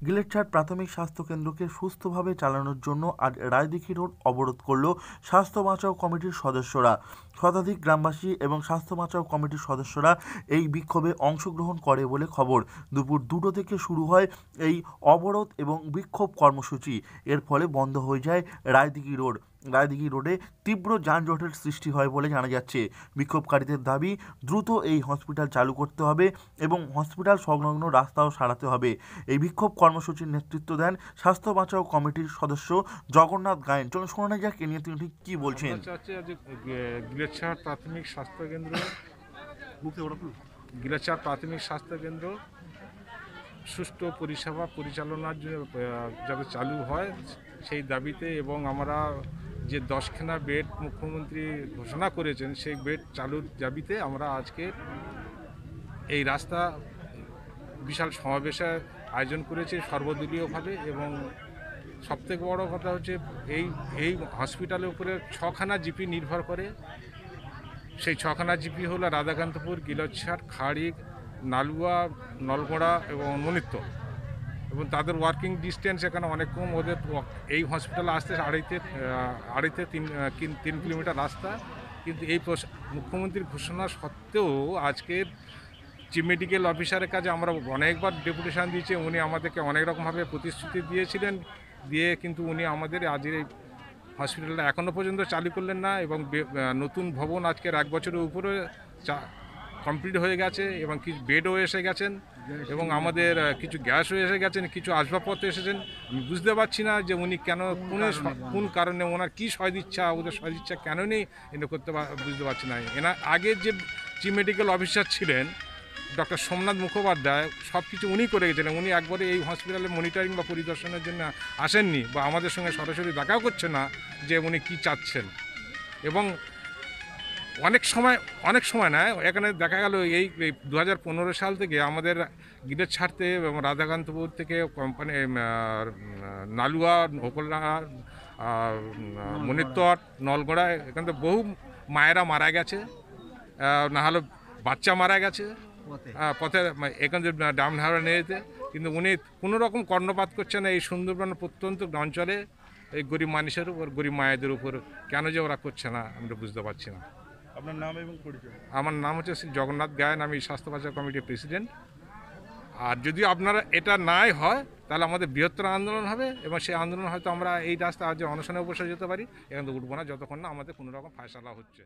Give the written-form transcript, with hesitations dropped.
গিলেটছাট প্রাথমিক স্বাস্থ্য কেন্দ্রকে সুস্থভাবে চালানোর জন্য আজ রায়দিঘি রোড অবরোধ করল স্বাস্থ্য বাঁচাও কমিটির সদস্যরা। শতাধিক গ্রামবাসী এবং স্বাস্থ্য বাঁচাও কমিটির সদস্যরা এই বিক্ষোভে অংশগ্রহণ করে বলে খবর। দুপুর 2টো থেকে শুরু হয় এই অবরোধ এবং বিক্ষোভ কর্মসূচি। এর ফলে বন্ধ হয়ে যায় রায়দিঘি রোড। রায়দিঘি রোডে তীব্র যানজটের সৃষ্টি হয় বলে জানা যাচ্ছে। বিক্ষোভকারীদের দাবি, দ্রুত এই হসপিটাল চালু করতে হবে এবং হসপিটাল সংলগ্ন রাস্তাও সারাতে হবে। এই বিক্ষোভ কর্মসূচির নেতৃত্ব দেন স্বাস্থ্য বাঁচাও কমিটির সদস্য জগন্নাথ গায়েন। চলুন শোনা যাক এ নিয়ে তিনি ঠিক কী বলছেন। গিলেটছাট প্রাথমিক স্বাস্থ্য কেন্দ্র গিলেটছাট প্রাথমিক স্বাস্থ্য কেন্দ্র সুষ্ঠু পরিষেবা পরিচালনার জন্য যাতে চালু হয় সেই দাবিতে, এবং আমরা যে 10খানা বেড মুখ্যমন্ত্রী ঘোষণা করেছেন সেই বেড চালুর দাবিতে আমরা আজকে এই রাস্তা বিশাল সমাবেশের আয়োজন করেছি সর্বদলীয়ভাবে। এবং সবথেকে বড় কথা হচ্ছে এই হসপিটালের উপরে 6খানা জিপি নির্ভর করে। সেই 6খানা জিপি হলো রাধাকান্তপুর, গিলেটছাট, খাড়িক, নালুয়া, নলগোড়া এবং মনিত্য, এবং তাদের ওয়ার্কিং ডিস্টেন্স এখানে অনেক কম। ওদের এই হসপিটালে আসতে আড়াইতে 3 কিলোমিটার রাস্তা। কিন্তু এই মুখ্যমন্ত্রীর ঘোষণা সত্ত্বেও আজকের চিফ মেডিকেল অফিসারের কাছে আমরা অনেকবার ডেপুটেশন দিয়েছি। উনি আমাদেরকে অনেক রকমভাবে প্রতিশ্রুতি দিয়েছিলেন, কিন্তু উনি আমাদের আজকের এই হসপিটালটা এখনও পর্যন্ত চালু করলেন না। এবং নতুন ভবন আজকের 1 বছরের উপরে কমপ্লিট হয়ে গেছে, এবং কিছু বেডও এসে গেছেন, এবং আমাদের কিছু গ্যাসও এসে গেছেন, কিছু আসবাবপত্র এসেছেন। আমি বুঝতে পারছি না যে উনি কেন কোন কারণে ওনার কী সদিচ্ছা, ওদের সদিচ্ছা কেন নেই এটা বুঝতে পারছি না। আগের যে চিফ মেডিকেল অফিসার ছিলেন ডক্টর সোমনাথ মুখোপাধ্যায়, সব কিছু উনি করে গেছিলেন। উনি একবারে এই হসপিটালে মনিটরিং বা পরিদর্শনের জন্য আসেননি, বা আমাদের সঙ্গে সরাসরি দেখাও করছে না যে উনি কী চাচ্ছেন। এবং অনেক সময় না, এখানে দেখা গেল এই 2015 সাল থেকে আমাদের গিলেটছাটতে এবং রাধাকান্তপুর থেকে কোম্পানি নালুয়া, হোকলা, মনিত্তর, নলগোড়া, এখান থেকে বহু মায়েরা মারা গেছে, না হলে বাচ্চা মারা গেছে পথে এখান থেকে ডাউন হাওড়া নিয়ে যেতে। কিন্তু উনি কোনো রকম কর্ণপাত করছে না এই সুন্দরবন প্রত্যন্ত অঞ্চলে এই গরিব মানুষের উপর, গরিব মায়েদের উপর। কেন যে ওরা করছে না আমরা বুঝতে পারছি না। আপনার নাম এবং পরিচয়? আমার নাম হচ্ছে শ্রী জগন্নাথ গায়েন, আমি স্বাস্থ্য বাঁচাও কমিটির প্রেসিডেন্ট। আর যদি আপনারা এটা নাই হয় তাহলে আমাদের বৃহত্তর আন্দোলন হবে, এবং সেই আন্দোলন হয়তো আমরা এই রাস্তা আজ অনশনে বসে যেতে পারি। এখান থেকে উঠবো না যতক্ষণ না আমাদের কোনো রকম ফয়সালা হচ্ছে।